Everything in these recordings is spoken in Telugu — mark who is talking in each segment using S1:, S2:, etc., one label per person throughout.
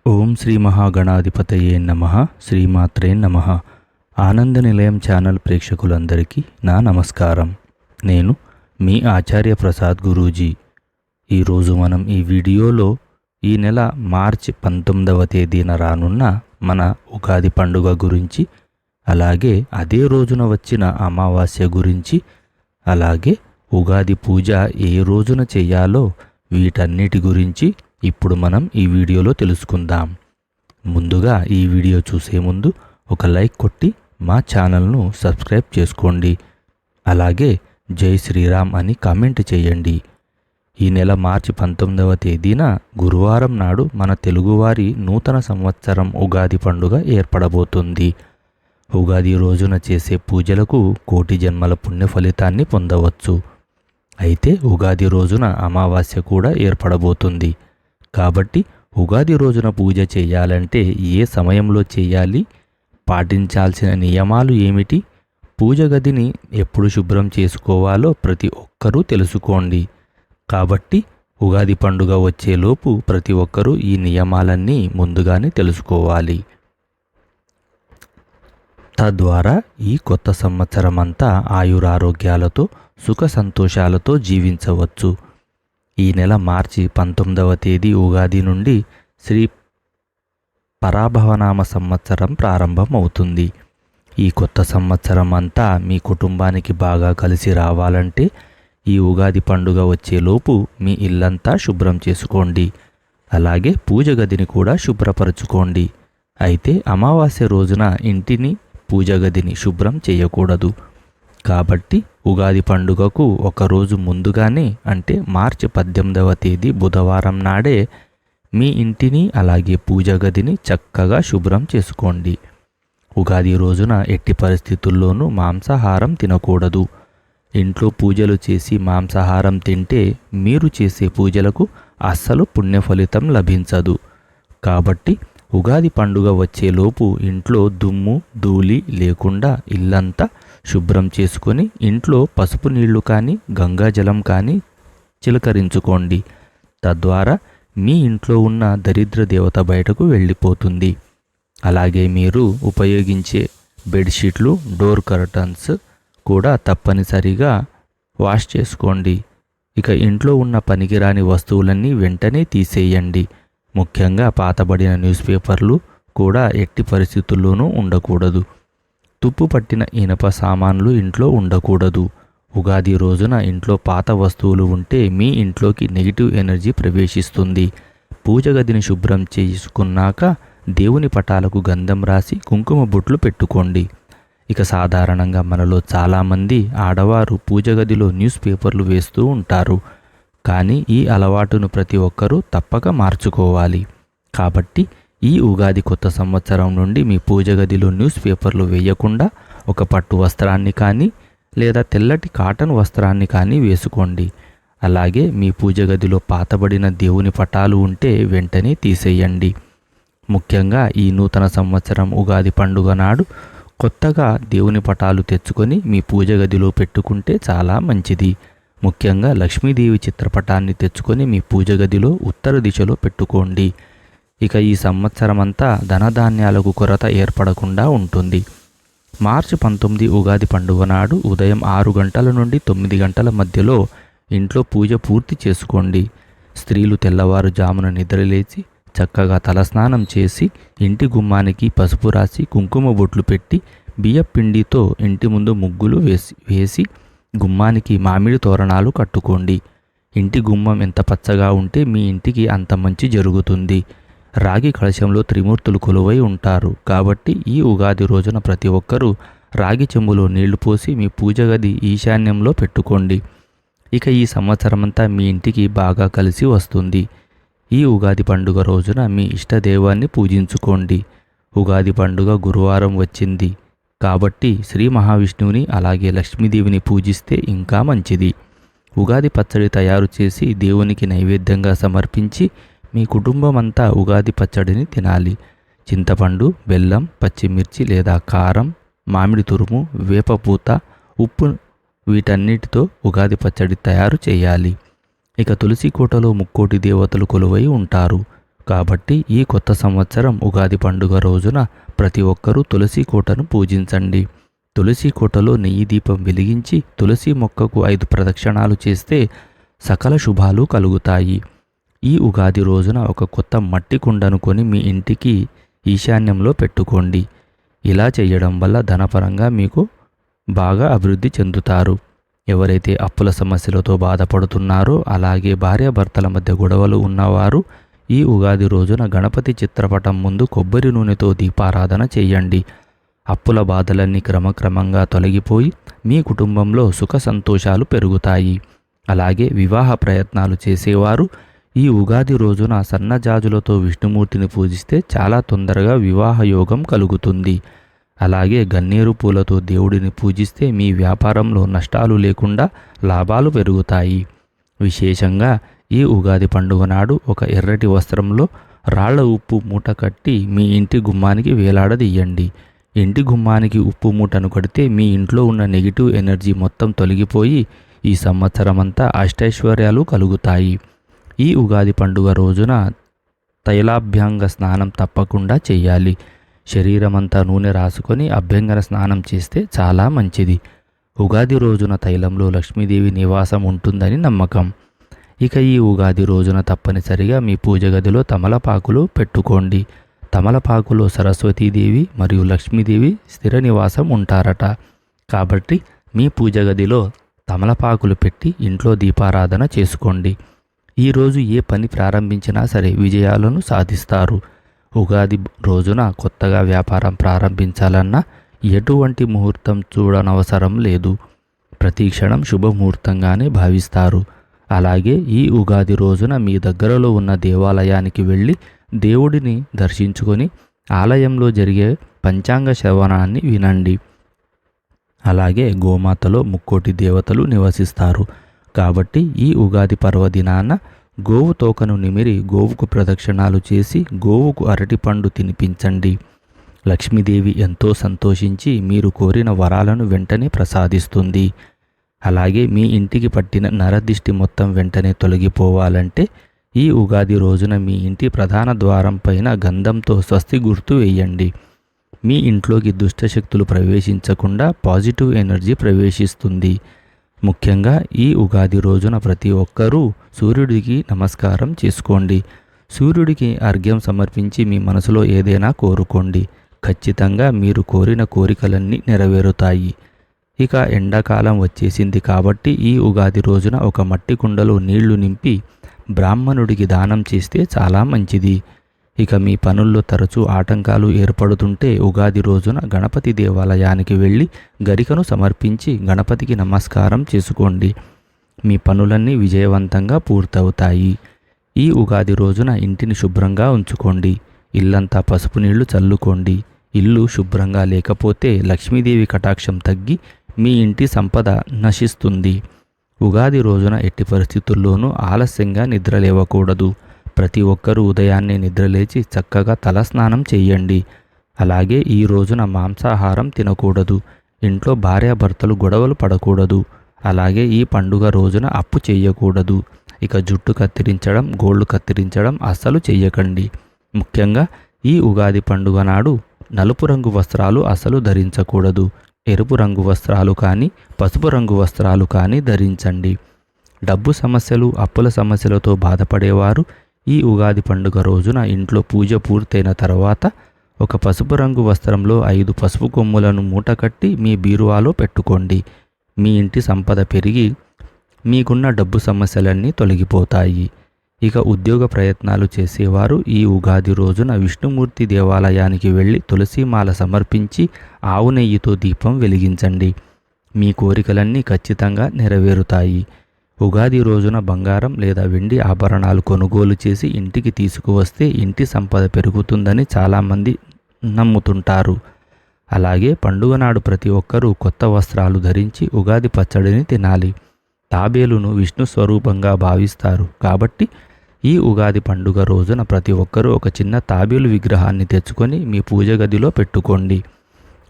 S1: ఓం శ్రీ మహాగణాధిపతయే నమః. శ్రీమాత్రే నమః. ఆనంద నిలయం ఛానల్ ప్రేక్షకులందరికీ నా నమస్కారం. నేను మీ ఆచార్య ప్రసాద్ గురూజీ. ఈరోజు మనం ఈ వీడియోలో ఈ నెల మార్చి 19వ తేదీన రానున్న మన ఉగాది పండుగ గురించి, అలాగే అదే రోజున వచ్చిన అమావాస్య గురించి, అలాగే ఉగాది పూజ ఏ రోజున చేయాలో వీటన్నిటి గురించి ఇప్పుడు మనం ఈ వీడియోలో తెలుసుకుందాం. ముందుగా ఈ వీడియో చూసే ముందు ఒక లైక్ కొట్టి మా ఛానల్ను సబ్స్క్రైబ్ చేసుకోండి. అలాగే జై శ్రీరామ్ అని కామెంట్ చేయండి. ఈ నెల మార్చి 19వ తేదీన గురువారం నాడు మన తెలుగువారి నూతన సంవత్సరం ఉగాది పండుగ ఏర్పడబోతుంది. ఉగాది రోజున చేసే పూజలకు కోటి జన్మల పుణ్య ఫలితాన్ని పొందవచ్చు. అయితే ఉగాది రోజున అమావాస్య కూడా ఏర్పడబోతుంది. కాబట్టి ఉగాది రోజున పూజ చేయాలంటే ఏ సమయంలో చేయాలి, పాటించాల్సిన నియమాలు ఏమిటి, పూజ గదిని ఎప్పుడు శుభ్రం చేసుకోవాలో ప్రతి ఒక్కరూ తెలుసుకోండి. కాబట్టి ఉగాది పండుగ వచ్చేలోపు ప్రతి ఒక్కరూ ఈ నియమాలన్నీ ముందుగానే తెలుసుకోవాలి. తద్వారా ఈ కొత్త సంవత్సరం అంతా ఆయురారోగ్యాలతో సుఖ సంతోషాలతో జీవించవచ్చు. ఈ నెల మార్చి 19వ తేదీ ఉగాది నుండి శ్రీ పరాభవనామ సంవత్సరం ప్రారంభం అవుతుంది. ఈ కొత్త సంవత్సరం అంతా మీ కుటుంబానికి బాగా కలిసి రావాలంటే ఈ ఉగాది పండుగ వచ్చేలోపు మీ ఇల్లంతా శుభ్రం చేసుకోండి. అలాగే పూజ గదిని కూడా శుభ్రపరచుకోండి. అయితే అమావాస్య రోజున ఇంటిని, పూజ గదిని శుభ్రం చేయకూడదు. కాబట్టి ఉగాది పండుగకు ఒకరోజు ముందుగానే, అంటే మార్చి 18వ తేదీ బుధవారం నాడే మీ ఇంటిని అలాగే పూజ గదిని చక్కగా శుభ్రం చేసుకోండి. ఉగాది రోజున ఎట్టి పరిస్థితుల్లోనూ మాంసాహారం తినకూడదు. ఇంట్లో పూజలు చేసి మాంసాహారం తింటే మీరు చేసే పూజలకు అస్సలు పుణ్య ఫలితం లభించదు. కాబట్టి ఉగాది పండుగ వచ్చేలోపు ఇంట్లో దుమ్ము ధూళి లేకుండా ఇల్లంతా శుభ్రం చేసుకొని ఇంట్లో పసుపు నీళ్లు కానీ గంగాజలం కానీ చిలకరించుకోండి. తద్వారా మీ ఇంట్లో ఉన్న దరిద్ర దేవత బయటకు వెళ్ళిపోతుంది. అలాగే మీరు ఉపయోగించే బెడ్షీట్లు, డోర్ కర్టన్స్ కూడా తప్పనిసరిగా వాష్ చేసుకోండి. ఇక ఇంట్లో ఉన్న పనికిరాని వస్తువులన్నీ వెంటనే తీసేయండి. ముఖ్యంగా పాతబడిన న్యూస్ పేపర్లు కూడా ఎట్టి పరిస్థితుల్లోనూ ఉండకూడదు. తుప్పు పట్టిన ఇనప సామాన్లు ఇంట్లో ఉండకూడదు. ఉగాది రోజున ఇంట్లో పాత వస్తువులు ఉంటే మీ ఇంట్లోకి నెగిటివ్ ఎనర్జీ ప్రవేశిస్తుంది. పూజ గదిని శుభ్రం చేసుకున్నాక దేవుని పటాలకు గంధం రాసి కుంకుమ బొట్లు పెట్టుకోండి. ఇక సాధారణంగా మనలో చాలామంది ఆడవారు పూజ గదిలో న్యూస్ పేపర్లు వేస్తూ ఉంటారు. కానీ ఈ అలవాటును ప్రతి ఒక్కరూ తప్పక మార్చుకోవాలి. కాబట్టి ఈ ఉగాది కొత్త సంవత్సరం నుండి మీ పూజ గదిలో న్యూస్ పేపర్లు వేయకుండా ఒక పట్టు వస్త్రాన్ని కానీ లేదా తెల్లటి కాటన్ వస్త్రాన్ని కానీ వేసుకోండి. అలాగే మీ పూజ గదిలో పాతబడిన దేవుని పటాలు ఉంటే వెంటనే తీసేయండి. ముఖ్యంగా ఈ నూతన సంవత్సరం ఉగాది పండుగ నాడు కొత్తగా దేవుని పటాలు తెచ్చుకొని మీ పూజ గదిలో పెట్టుకుంటే చాలా మంచిది. ముఖ్యంగా లక్ష్మీదేవి చిత్రపటాన్ని తెచ్చుకొని మీ పూజ గదిలో ఉత్తర దిశలో పెట్టుకోండి. ఇక ఈ సంవత్సరం అంతా ధనధాన్యాలకు కొరత ఏర్పడకుండా ఉంటుంది. మార్చి 19 ఉగాది పండుగ నాడు ఉదయం 6 గంటల నుండి 9 గంటల మధ్యలో ఇంట్లో పూజ పూర్తి చేసుకోండి. స్త్రీలు తెల్లవారుజామున నిద్రలేచి చక్కగా తలస్నానం చేసి ఇంటి గుమ్మానికి పసుపు రాసి కుంకుమ బొట్లు పెట్టి బియ్యపిండితో ఇంటి ముందు ముగ్గులు వేసి గుమ్మానికి మామిడి తోరణాలు కట్టుకోండి. ఇంటి గుమ్మం ఎంత పచ్చగా ఉంటే మీ ఇంటికి అంత మంచి జరుగుతుంది. రాగి కలశంలో త్రిమూర్తులు కొలువై ఉంటారు. కాబట్టి ఈ ఉగాది రోజున ప్రతి ఒక్కరూ రాగి చెంబులో నీళ్లు పోసి మీ పూజ గది ఈశాన్యంలో పెట్టుకోండి. ఇక ఈ సంవత్సరమంతా మీ ఇంటికి బాగా కలిసి వస్తుంది. ఈ ఉగాది పండుగ రోజున మీ ఇష్టదైవాన్ని పూజించుకోండి. ఉగాది పండుగ గురువారం వచ్చింది కాబట్టి శ్రీ మహావిష్ణువుని అలాగే లక్ష్మీదేవిని పూజిస్తే ఇంకా మంచిది. ఉగాది పచ్చడి తయారు చేసి దేవునికి నైవేద్యంగా సమర్పించి మీ కుటుంబం అంతా ఉగాది పచ్చడిని తినాలి. చింతపండు, బెల్లం, పచ్చిమిర్చి లేదా కారం, మామిడి తురుము, వేపపూత, ఉప్పు వీటన్నిటితో ఉగాది పచ్చడి తయారు చేయాలి. ఇక తులసి కోటలో ముక్కోటి దేవతలు కొలువై ఉంటారు. కాబట్టి ఈ కొత్త సంవత్సరం ఉగాది పండుగ రోజున ప్రతి ఒక్కరూ తులసి కోటను పూజించండి. తులసి కోటలో నెయ్యి దీపం వెలిగించి తులసి మొక్కకు 5 ప్రదక్షిణాలు చేస్తే సకల శుభాలు కలుగుతాయి. ఈ ఉగాది రోజున ఒక కొత్త మట్టి కుండను కొని మీ ఇంటికి ఈశాన్యంలో పెట్టుకోండి. ఇలా చేయడం వల్ల ధనపరంగా మీకు బాగా అభివృద్ధి చెందుతారు. ఎవరైతే అప్పుల సమస్యలతో బాధపడుతున్నారో, అలాగే భార్యాభర్తల మధ్య గొడవలు ఉన్నవారు ఈ ఉగాది రోజున గణపతి చిత్రపటం ముందు కొబ్బరి నూనెతో దీపారాధన చేయండి. అప్పుల బాధలన్నీ క్రమక్రమంగా తొలగిపోయి మీ కుటుంబంలో సుఖ సంతోషాలు పెరుగుతాయి. అలాగే వివాహ ప్రయత్నాలు చేసేవారు ఈ ఉగాది రోజున సన్నజాజులతో విష్ణుమూర్తిని పూజిస్తే చాలా తొందరగా వివాహ యోగం కలుగుతుంది. అలాగే గన్నేరు పూలతో దేవుడిని పూజిస్తే మీ వ్యాపారంలో నష్టాలు లేకుండా లాభాలు పెరుగుతాయి. విశేషంగా ఈ ఉగాది పండుగ నాడు ఒక ఎర్రటి వస్త్రంలో రాళ్ల ఉప్పు మూట కట్టి మీ ఇంటి గుమ్మానికి వేలాడదీయండి. ఇంటి గుమ్మానికి ఉప్పు మూటను కడితే మీ ఇంట్లో ఉన్న నెగిటివ్ ఎనర్జీ మొత్తం తొలగిపోయి ఈ సంవత్సరమంతా అష్టైశ్వర్యాలు కలుగుతాయి. ఈ ఉగాది పండుగ రోజున తైలాభ్యంగ స్నానం తప్పకుండా చేయాలి. శరీరమంతా నూనె రాసుకొని అభ్యంగన స్నానం చేస్తే చాలా మంచిది. ఉగాది రోజున తైలంలో లక్ష్మీదేవి నివాసం ఉంటుందని నమ్మకం. ఇక ఈ ఉగాది రోజున తప్పనిసరిగా మీ పూజ గదిలో తమలపాకులు పెట్టుకోండి. తమలపాకులో సరస్వతీదేవి మరియు లక్ష్మీదేవి స్థిర నివాసం ఉంటారట. కాబట్టి మీ పూజ గదిలో తమలపాకులు పెట్టి ఇంట్లో దీపారాధన చేసుకోండి. ఈరోజు ఏ పని ప్రారంభించినా సరే విజయాలను సాధిస్తారు. ఉగాది రోజున కొత్తగా వ్యాపారం ప్రారంభించాలన్నా ఎటువంటి ముహూర్తం చూడనవసరం లేదు. ప్రతి క్షణం శుభముహూర్తంగానే భావిస్తారు. అలాగే ఈ ఉగాది రోజున మీ దగ్గరలో ఉన్న దేవాలయానికి వెళ్ళి దేవుడిని దర్శించుకొని ఆలయంలో జరిగే పంచాంగ శ్రవణాన్ని వినండి. అలాగే గోమాతలో ముక్కోటి దేవతలు నివసిస్తారు. కాబట్టి ఈ ఉగాది పర్వదినాన గోవు తోకను నిమిరి గోవుకు ప్రదక్షిణాలు చేసి గోవుకు అరటిపండు తినిపించండి. లక్ష్మీదేవి ఎంతో సంతోషించి మీరు కోరిన వరాలను వెంటనే ప్రసాదిస్తుంది. అలాగే మీ ఇంటికి పట్టిన నరదిష్టి మొత్తం వెంటనే తొలగిపోవాలంటే ఈ ఉగాది రోజున మీ ఇంటి ప్రధాన ద్వారం పైన గంధంతో స్వస్తి గుర్తు వేయండి. మీ ఇంట్లోకి దుష్టశక్తులు ప్రవేశించకుండా పాజిటివ్ ఎనర్జీ ప్రవేశిస్తుంది. ముఖ్యంగా ఈ ఉగాది రోజున ప్రతి ఒక్కరూ సూర్యుడికి నమస్కారం చేసుకోండి. సూర్యుడికి అర్ఘ్యం సమర్పించి మీ మనసులో ఏదైనా కోరుకోండి. ఖచ్చితంగా మీరు కోరిన కోరికలన్నీ నెరవేరుతాయి. ఇక ఎండాకాలం వచ్చేసింది కాబట్టి ఈ ఉగాది రోజున ఒక మట్టి కుండలో నీళ్లు నింపి బ్రాహ్మణుడికి దానం చేస్తే చాలా మంచిది. ఇక మీ పనుల్లో తరచూ ఆటంకాలు ఏర్పడుతుంటే ఉగాది రోజున గణపతి దేవాలయానికి వెళ్ళి గరికను సమర్పించి గణపతికి నమస్కారం చేసుకోండి. మీ పనులన్నీ విజయవంతంగా పూర్తవుతాయి. ఈ ఉగాది రోజున ఇంటిని శుభ్రంగా ఉంచుకోండి. ఇల్లంతా పసుపు నీళ్లు చల్లుకోండి. ఇల్లు శుభ్రంగా లేకపోతే లక్ష్మీదేవి కటాక్షం తగ్గి మీ ఇంటి సంపద నశిస్తుంది. ఉగాది రోజున ఎట్టి పరిస్థితుల్లోనూ ఆలస్యంగా నిద్రలేవకూడదు. ప్రతి ఒక్కరూ ఉదయాన్నే నిద్రలేచి చక్కగా తలస్నానం చేయండి. అలాగే ఈ రోజున మాంసాహారం తినకూడదు. ఇంట్లో భార్యాభర్తలు గొడవలు పడకూడదు. అలాగే ఈ పండుగ రోజున అప్పు చేయకూడదు. ఇక జుట్టు కత్తిరించడం, గోళ్లు కత్తిరించడం అస్సలు చెయ్యకండి. ముఖ్యంగా ఈ ఉగాది పండుగ నాడు నలుపు రంగు వస్త్రాలు అస్సలు ధరించకూడదు. ఎరుపు రంగు వస్త్రాలు కానీ పసుపు రంగు వస్త్రాలు కానీ ధరించండి. డబ్బు సమస్యలు, అప్పుల సమస్యలతో బాధపడేవారు ఈ ఉగాది పండుగ రోజున ఇంట్లో పూజ పూర్తయిన తర్వాత ఒక పసుపు రంగు వస్త్రంలో 5 పసుపు కొమ్ములను మూటకట్టి మీ బీరువాలో పెట్టుకోండి. మీ ఇంటి సంపద పెరిగి మీకున్న డబ్బు సమస్యలన్నీ తొలగిపోతాయి. ఇక ఉద్యోగ ప్రయత్నాలు చేసేవారు ఈ ఉగాది రోజున విష్ణుమూర్తి దేవాలయానికి వెళ్ళి తులసిమాల సమర్పించి ఆవు నెయ్యితో దీపం వెలిగించండి. మీ కోరికలన్నీ ఖచ్చితంగా నెరవేరుతాయి. ఉగాది రోజున బంగారం లేదా వెండి ఆభరణాలు కొనుగోలు చేసి ఇంటికి తీసుకువస్తే ఇంటి సంపద పెరుగుతుందని చాలామంది నమ్ముతుంటారు. అలాగే పండుగ నాడు ప్రతి ఒక్కరూ కొత్త వస్త్రాలు ధరించి ఉగాది పచ్చడిని తినాలి. తాబేలును విష్ణు స్వరూపంగా భావిస్తారు. కాబట్టి ఈ ఉగాది పండుగ రోజున ప్రతి ఒక్కరూ ఒక చిన్న తాబేలు విగ్రహాన్ని తెచ్చుకొని మీ పూజ గదిలో పెట్టుకోండి.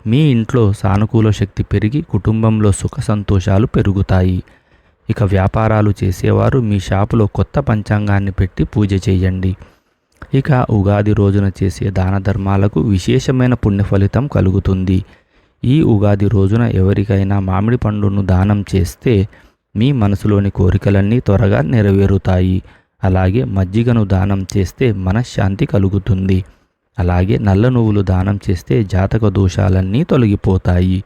S1: మీ ఇంట్లో సానుకూల శక్తి పెరిగి కుటుంబంలో సుఖ సంతోషాలు పెరుగుతాయి. ఇక వ్యాపారాలు చేసేవారు మీ షాపులో కొత్త పంచాంగాన్ని పెట్టి పూజ చేయండి. ఇక ఉగాది రోజున చేసే దాన ధర్మాలకు విశేషమైన పుణ్య ఫలితం కలుగుతుంది. ఈ ఉగాది రోజున ఎవరికైనా మామిడి పండును దానం చేస్తే మీ మనసులోని కోరికలన్నీ త్వరగా నెరవేరుతాయి. అలాగే మజ్జిగను దానం చేస్తే మనశ్శాంతి కలుగుతుంది. అలాగే నల్ల నువ్వులు దానం చేస్తే జాతక దోషాలన్నీ తొలగిపోతాయి.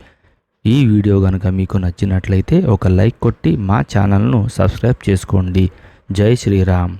S1: ఈ వీడియో కనుక మీకు నచ్చినట్లయితే ఒక లైక్ కొట్టి మా ఛానల్ను సబ్స్క్రైబ్ చేసుకోండి. జై శ్రీరామ్.